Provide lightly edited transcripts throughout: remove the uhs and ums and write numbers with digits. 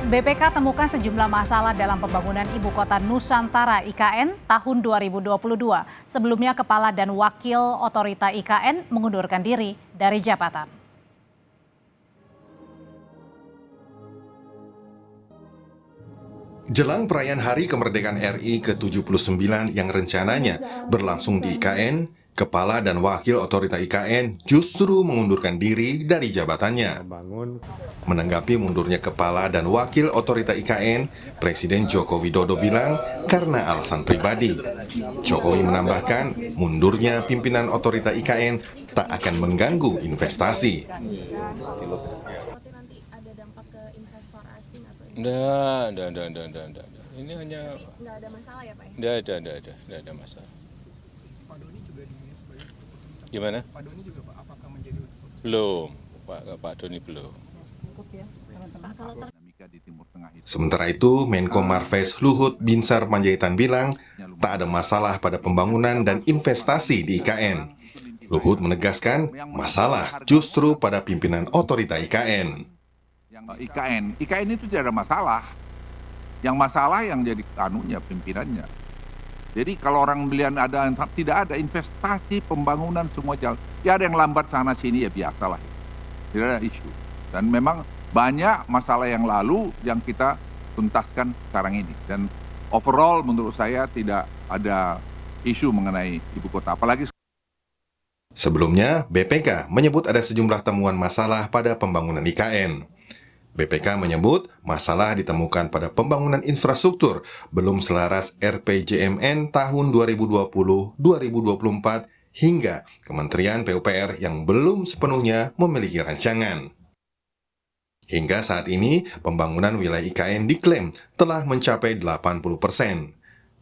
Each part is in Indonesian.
BPK temukan sejumlah masalah dalam pembangunan Ibu Kota Nusantara (IKN) tahun 2022. Sebelumnya, Kepala dan Wakil Otorita IKN mengundurkan diri dari jabatan. Jelang perayaan Hari Kemerdekaan RI ke-79 yang rencananya berlangsung di IKN, Kepala dan Wakil Otorita IKN justru mengundurkan diri dari jabatannya. Menanggapi mundurnya Kepala dan Wakil Otorita IKN, Presiden Joko Widodo bilang karena alasan pribadi. Jokowi menambahkan mundurnya pimpinan Otorita IKN tak akan mengganggu investasi. Enggak. Ini hanya Nggak ada masalah ya Pak? enggak ada masalah. Pak Doni juga dinilai sebagai keputusan. Gimana? Pak Doni juga Pak, apakah menjadi keputusan? Belum, Pak Doni belum. Sementara itu, Menko Marves Luhut Binsar Panjaitan bilang tak ada masalah pada pembangunan dan investasi di IKN. Luhut menegaskan masalah justru pada pimpinan otorita IKN. IKN itu tidak ada masalah. Yang masalah yang jadi pimpinannya. Jadi kalau orang belian tidak ada investasi, pembangunan semua jalan. Ya ada yang lambat sana sini ya biasalah. Tidak ada isu. Dan memang banyak masalah yang lalu yang kita tuntaskan sekarang ini. Dan overall menurut saya tidak ada isu mengenai ibu kota. Apalagi Sebelumnya, BPK menyebut ada sejumlah temuan masalah pada pembangunan IKN. BPK menyebut masalah ditemukan pada pembangunan infrastruktur belum selaras RPJMN tahun 2020-2024 hingga Kementerian PUPR yang belum sepenuhnya memiliki rancangan. Hingga saat ini, pembangunan wilayah IKN diklaim telah mencapai 80%.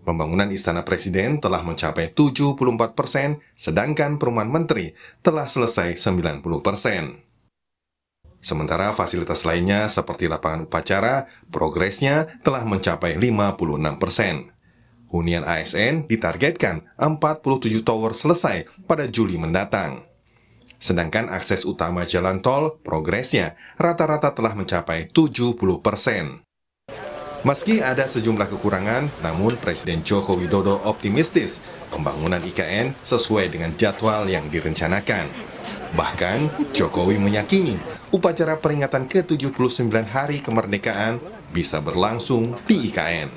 Pembangunan Istana Presiden telah mencapai 74%, sedangkan perumahan menteri telah selesai 90%. Sementara fasilitas lainnya seperti lapangan upacara, progresnya telah mencapai 56%. Hunian ASN ditargetkan 47 tower selesai pada Juli mendatang. Sedangkan akses utama jalan tol, progresnya rata-rata telah mencapai 70%. Meski ada sejumlah kekurangan, namun Presiden Joko Widodo optimistis pembangunan IKN sesuai dengan jadwal yang direncanakan. Bahkan, Jokowi meyakini upacara peringatan ke-79 Hari Kemerdekaan bisa berlangsung di IKN.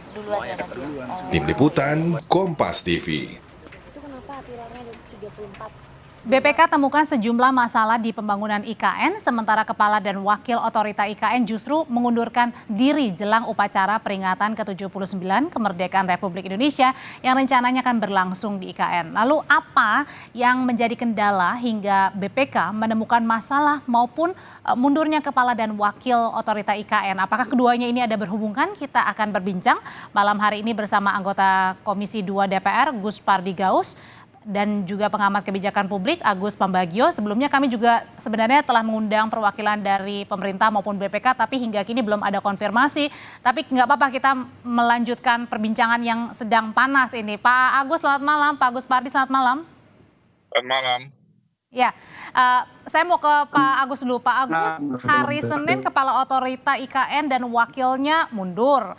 Tim Liputan, Kompas TV. Itu kenapa aturannya 34? BPK temukan sejumlah masalah di pembangunan IKN, sementara Kepala dan Wakil Otorita IKN justru mengundurkan diri jelang upacara peringatan ke-79 Kemerdekaan Republik Indonesia yang rencananya akan berlangsung di IKN. Lalu apa yang menjadi kendala hingga BPK menemukan masalah maupun mundurnya Kepala dan Wakil Otorita IKN? Apakah keduanya ini ada berhubungan? Kita akan berbincang malam hari ini bersama anggota Komisi 2 DPR Gus Pardi Gaus dan juga pengamat kebijakan publik Agus Pambagio. Sebelumnya kami juga sebenarnya telah mengundang perwakilan dari pemerintah maupun BPK, tapi hingga kini belum ada konfirmasi. Tapi nggak apa-apa, kita melanjutkan perbincangan yang sedang panas ini. Pak Agus, selamat malam. Pak Agus Pardi, selamat malam. Selamat malam. Ya, saya mau ke Pak Agus dulu. Pak Agus, hari Senin Kepala Otorita IKN dan wakilnya mundur.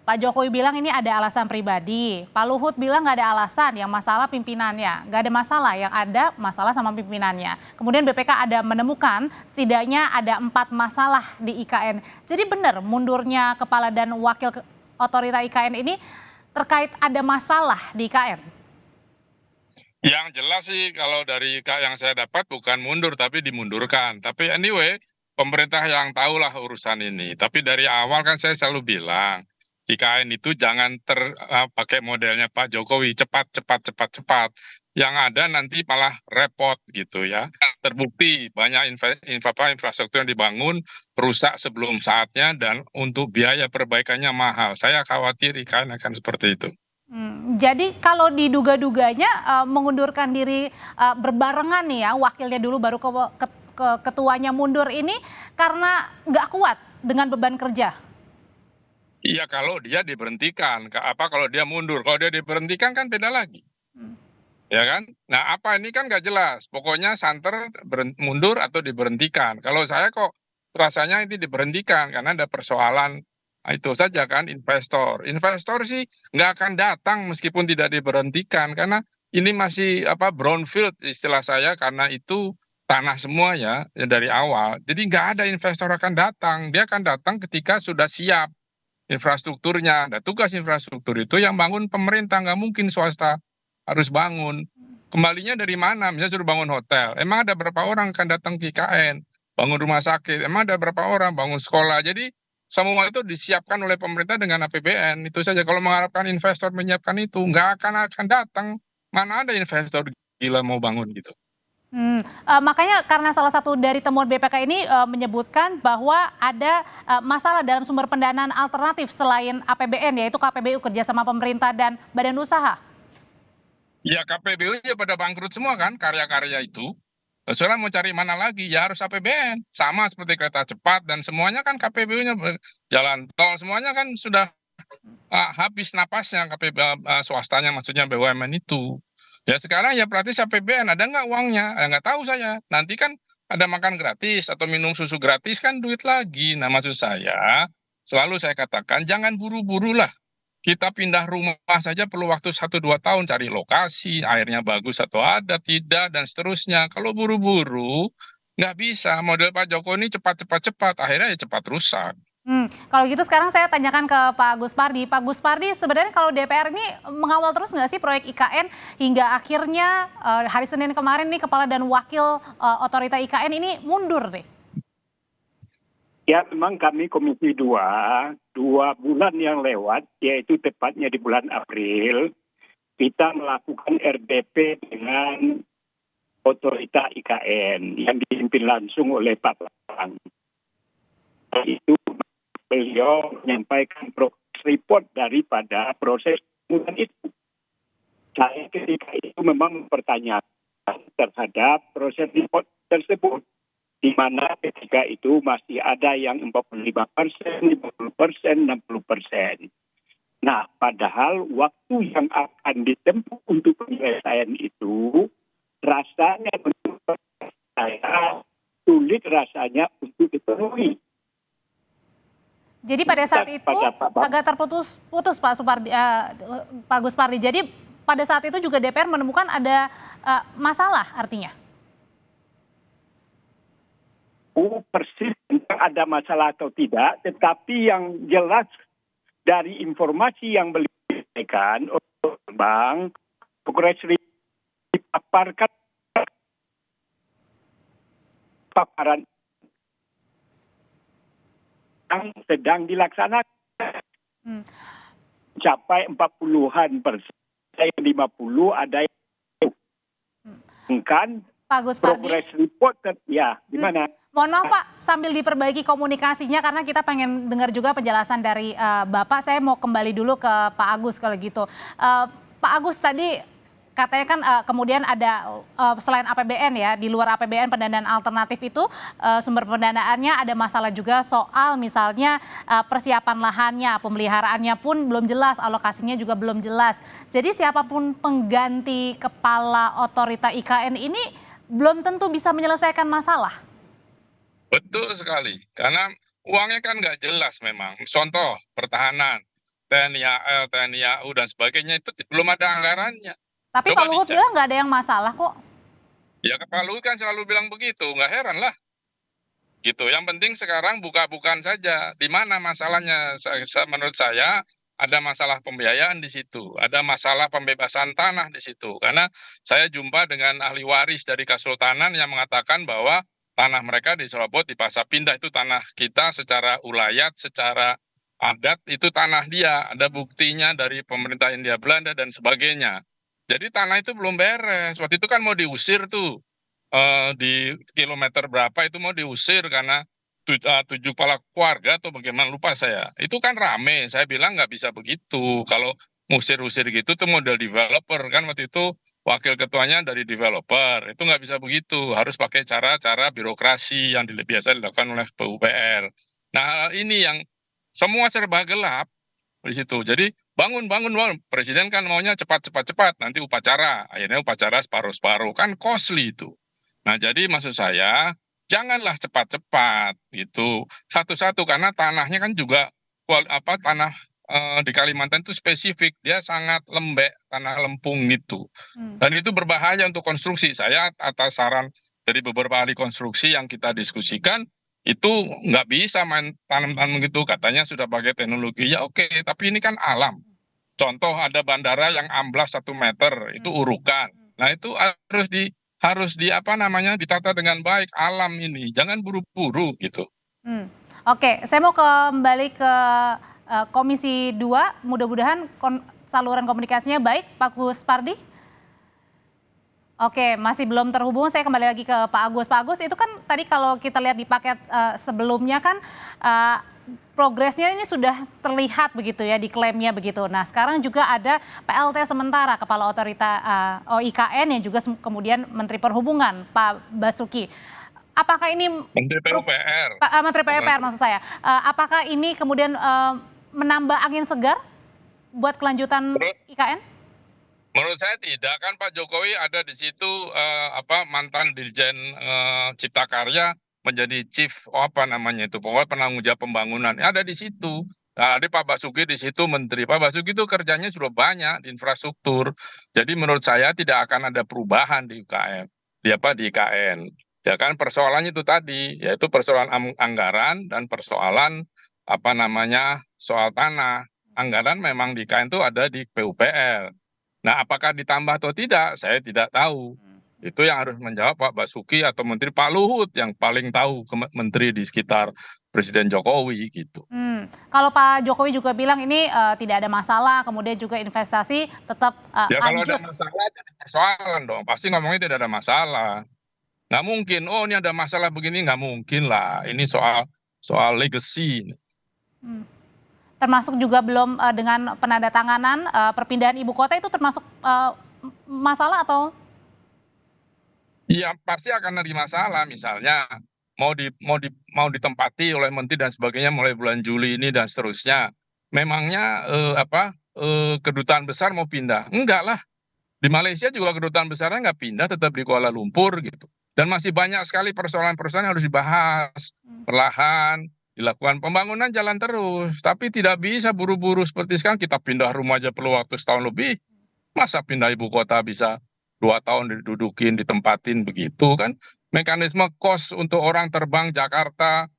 Pak Jokowi bilang ini ada alasan pribadi. Pak Luhut bilang nggak ada alasan, yang masalah pimpinannya. Nggak ada masalah, yang ada masalah sama pimpinannya. Kemudian BPK ada menemukan setidaknya ada 4 masalah di IKN. Jadi benar mundurnya Kepala dan Wakil Otorita IKN ini terkait ada masalah di IKN? Yang jelas sih kalau dari yang saya dapat bukan mundur tapi dimundurkan. Tapi anyway, pemerintah yang tahulah urusan ini. Tapi dari awal kan saya selalu bilang, IKN itu jangan pakai modelnya Pak Jokowi, cepat. Yang ada nanti malah repot gitu ya. Terbukti banyak infrastruktur yang dibangun rusak sebelum saatnya dan untuk biaya perbaikannya mahal. Saya khawatir IKN akan seperti itu. Jadi kalau diduga-duganya mengundurkan diri berbarengan nih ya, wakilnya dulu baru ke ketuanya mundur ini karena nggak kuat dengan beban kerja. Iya, kalau dia diberhentikan, kalau dia mundur, kalau dia diberhentikan kan beda lagi. Ya kan? Nah, ini kan nggak jelas. Pokoknya santer mundur atau diberhentikan. Kalau saya kok rasanya ini diberhentikan karena ada persoalan Itu saja kan investor. Investor sih nggak akan datang meskipun tidak diberhentikan karena ini masih brownfield istilah saya karena itu tanah semua ya dari awal. Jadi nggak ada investor akan datang. Dia akan datang ketika sudah siap infrastrukturnya. Nah, tugas infrastruktur itu yang bangun pemerintah, nggak mungkin swasta harus bangun. Kembalinya dari mana? Misalnya suruh bangun hotel. Emang ada berapa orang akan datang ke IKN? Bangun rumah sakit. Emang ada berapa orang bangun sekolah? Jadi semua itu disiapkan oleh pemerintah dengan APBN. Itu saja. Kalau mengharapkan investor menyiapkan itu, nggak akan datang. Mana ada investor gila mau bangun gitu. Makanya karena salah satu dari temuan BPK ini menyebutkan bahwa ada masalah dalam sumber pendanaan alternatif selain APBN, yaitu KPBU, kerjasama pemerintah dan badan usaha. Ya KPBU-nya pada bangkrut semua kan karya-karya itu. Soalnya mau cari mana lagi ya harus APBN. Sama seperti kereta cepat dan semuanya kan KPBU-nya jalan tol semuanya kan sudah habis napasnya swastanya maksudnya BUMN itu. Ya sekarang ya praktis APBN ada nggak uangnya? Nggak tahu saya. Nanti kan ada makan gratis atau minum susu gratis kan duit lagi. Nah maksud saya selalu saya katakan jangan buru-buru lah. Kita pindah rumah saja perlu waktu 1-2 tahun cari lokasi, airnya bagus atau ada, tidak, dan seterusnya. Kalau buru-buru, nggak bisa. Model Pak Jokowi ini cepat, akhirnya ya cepat rusak. Kalau gitu sekarang saya tanyakan ke Pak Gus Pardi. Pak Gus Pardi, sebenarnya kalau DPR ini mengawal terus nggak sih proyek IKN hingga akhirnya hari Senin kemarin nih Kepala dan Wakil Otorita IKN ini mundur nih? Ya memang kami Komisi 2 bulan yang lewat, yaitu tepatnya di bulan April, kita melakukan RDP dengan Otorita IKN yang dipimpin langsung oleh Pak Bambang. Itu beliau menyampaikan progress report daripada proses pembangunan itu. Saya ketika itu memang mempertanyakan terhadap proses report tersebut, di mana ketika itu masih ada yang 45%, 50%, 60%. Nah, padahal waktu yang akan ditempuh untuk penyelesaian itu rasanya menurut saya sulit rasanya untuk dipenuhi. Jadi pada saat itu agak terputus Pak Gus Pardi. Jadi pada saat itu juga DPR menemukan ada masalah artinya? Persis tentang ada masalah atau tidak, tetapi yang jelas dari informasi yang beliau sampaikan oleh Bang, progres dipaparkan paparan yang sedang dilaksanakan. Capai 40-an persen, ada yang 50, ada yang kan Pak Gus Pardi. Progress report ya gimana? Mohon maaf Pak, sambil diperbaiki komunikasinya karena kita pengen dengar juga penjelasan dari Bapak. Saya mau kembali dulu ke Pak Agus kalau gitu. Pak Agus tadi katanya kan kemudian ada selain APBN ya, di luar APBN pendanaan alternatif itu sumber pendanaannya ada masalah juga soal misalnya persiapan lahannya, pemeliharaannya pun belum jelas, alokasinya juga belum jelas. Jadi siapapun pengganti kepala otorita IKN ini belum tentu bisa menyelesaikan masalah. Betul sekali, karena uangnya kan nggak jelas memang. Contoh, pertahanan, TNI AL, TNI AU, dan sebagainya itu belum ada anggarannya. Tapi Pak Luhut bilang nggak ada yang masalah kok. Ya Pak Luhut kan selalu bilang begitu, nggak heran lah. Gitu. Yang penting sekarang buka-bukaan saja. Di mana masalahnya? Menurut saya ada masalah pembiayaan di situ, ada masalah pembebasan tanah di situ. Karena saya jumpa dengan ahli waris dari Kesultanan yang mengatakan bahwa tanah mereka di Serobot di Pasar Pindah itu tanah kita secara ulayat, secara adat itu tanah dia. Ada buktinya dari pemerintah Hindia Belanda dan sebagainya. Jadi tanah itu belum beres. Waktu itu kan mau diusir tuh di kilometer berapa itu mau diusir karena 7 kepala keluarga atau bagaimana lupa saya. Itu kan rame. Saya bilang nggak bisa begitu. Kalau usir-usir gitu tuh model developer kan waktu itu. Wakil ketuanya dari developer, itu nggak bisa begitu, harus pakai cara-cara birokrasi yang biasa dilakukan oleh PUPR. Nah ini yang semua serba gelap di situ. Jadi bangun, Presiden kan maunya cepat, nanti upacara, akhirnya upacara separuh-separuh, kan costly itu. Nah jadi maksud saya, janganlah cepat-cepat gitu, satu-satu, karena tanahnya kan juga tanah di Kalimantan itu spesifik, dia sangat lembek, tanah lempung gitu. Dan itu berbahaya untuk konstruksi. Saya atas saran dari beberapa ahli konstruksi yang kita diskusikan, itu nggak bisa main tanam-tanam gitu. Katanya sudah pakai teknologi, ya oke, tapi ini kan alam. Contoh ada bandara yang amblas 1 meter, itu urukan. Nah itu ditata dengan baik alam ini, jangan buru-buru gitu. Oke, saya mau kembali ke Komisi 2, mudah-mudahan saluran komunikasinya baik, Pak Gus Pardi. Oke, masih belum terhubung, saya kembali lagi ke Pak Agus. Pak Agus, itu kan tadi kalau kita lihat di paket sebelumnya kan progresnya ini sudah terlihat begitu ya, diklaimnya begitu. Nah sekarang juga ada PLT sementara Kepala Otorita IKN yang juga kemudian Menteri Perhubungan Pak Basuki. Apakah ini Menteri PUPR? Menteri PUPR maksud saya. Apakah ini kemudian menambah angin segar buat kelanjutan IKN? Menurut saya tidak, kan Pak Jokowi ada di situ mantan Dirjen Cipta Karya menjadi chief pokoknya penanggung jawab pembangunan, ada di situ. Nah, ada Pak Basuki di situ menteri. Pak Basuki itu kerjanya sudah banyak di infrastruktur. Jadi menurut saya tidak akan ada perubahan di UKM, di IKN. Ya kan persoalannya itu tadi, yaitu persoalan anggaran dan persoalan soal tanah. Anggaran memang di IKN itu ada di PUPR. Nah, apakah ditambah atau tidak, saya tidak tahu. Itu yang harus menjawab Pak Basuki atau Menteri Pak Luhut yang paling tahu menteri di sekitar Presiden Jokowi gitu. Kalau Pak Jokowi juga bilang ini tidak ada masalah, kemudian juga investasi tetap ya kalau lanjut. ada masalah jadi persoalan dong, pasti ngomongnya tidak ada masalah. Nggak mungkin, ini ada masalah begini, nggak mungkin lah. Ini soal legacy. Termasuk juga belum dengan penandatanganan perpindahan ibu kota itu termasuk masalah atau? Iya pasti akan ada masalah, misalnya mau ditempati oleh menteri dan sebagainya mulai bulan Juli ini dan seterusnya. Memangnya kedutaan besar mau pindah? Enggak lah. Di Malaysia juga kedutaan besarnya nggak pindah, tetap di Kuala Lumpur gitu. Dan masih banyak sekali persoalan-persoalan yang harus dibahas perlahan. Dilakukan pembangunan jalan terus, tapi tidak bisa buru-buru seperti sekarang kita pindah rumah aja perlu waktu setahun lebih. Masa pindah ibu kota bisa 2 tahun didudukin, ditempatin begitu kan? Mekanisme kos untuk orang terbang Jakarta,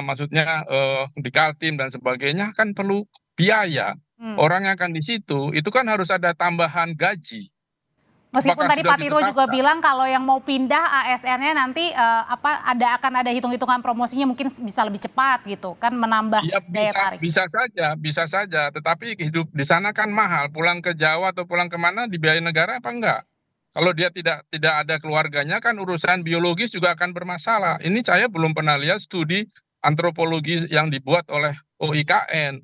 maksudnya di Kaltim dan sebagainya kan perlu biaya. Orang yang akan di situ itu kan harus ada tambahan gaji. Meskipun Apakah tadi sudah Pak Tiro juga ditetapkan? bilang kalau yang mau pindah ASN-nya nanti akan ada hitung-hitungan promosinya mungkin bisa lebih cepat gitu kan, menambah Ya daya tarik. bisa saja. Tetapi hidup di sana kan mahal. Pulang ke Jawa atau pulang kemana dibiayai negara apa enggak? Kalau dia tidak ada keluarganya kan urusan biologis juga akan bermasalah. Ini saya belum pernah lihat studi antropologi yang dibuat oleh OIKN.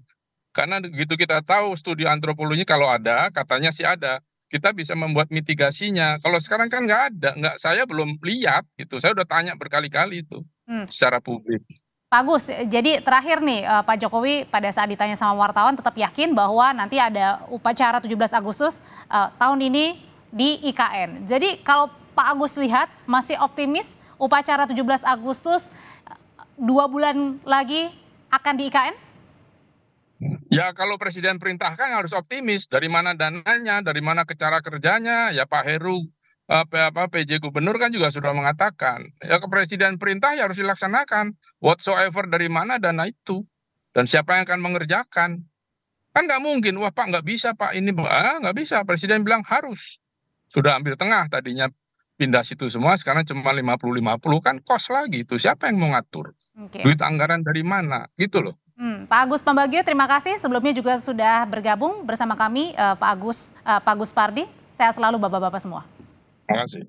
Karena begitu kita tahu studi antropologi kalau ada, katanya sih ada. Kita bisa membuat mitigasinya. Kalau sekarang kan nggak ada, saya belum lihat gitu. Saya udah tanya berkali-kali itu secara publik. Pak Agus, jadi terakhir nih Pak Jokowi pada saat ditanya sama wartawan tetap yakin bahwa nanti ada upacara 17 Agustus tahun ini di IKN. Jadi kalau Pak Agus lihat masih optimis upacara 17 Agustus 2 bulan lagi akan di IKN? Ya kalau presiden perintahkan harus optimis. Dari mana dananya, dari mana cara kerjanya. Ya Pak Heru, PJ Gubernur kan juga sudah mengatakan. Ya ke presiden perintah ya harus dilaksanakan. Whatsoever dari mana dana itu. Dan siapa yang akan mengerjakan. Kan nggak mungkin, wah Pak nggak bisa Pak ini. Nggak bisa, presiden bilang harus. Sudah ambil tengah tadinya pindah situ semua, sekarang cuma 50-50 kan kos lagi itu. Siapa yang mau ngatur? Duit anggaran dari mana? Gitu loh. Pak Agus Pambagio, terima kasih sebelumnya juga sudah bergabung bersama kami Pak Gus Pardi. Sehat selalu Bapak-bapak semua. Terima kasih.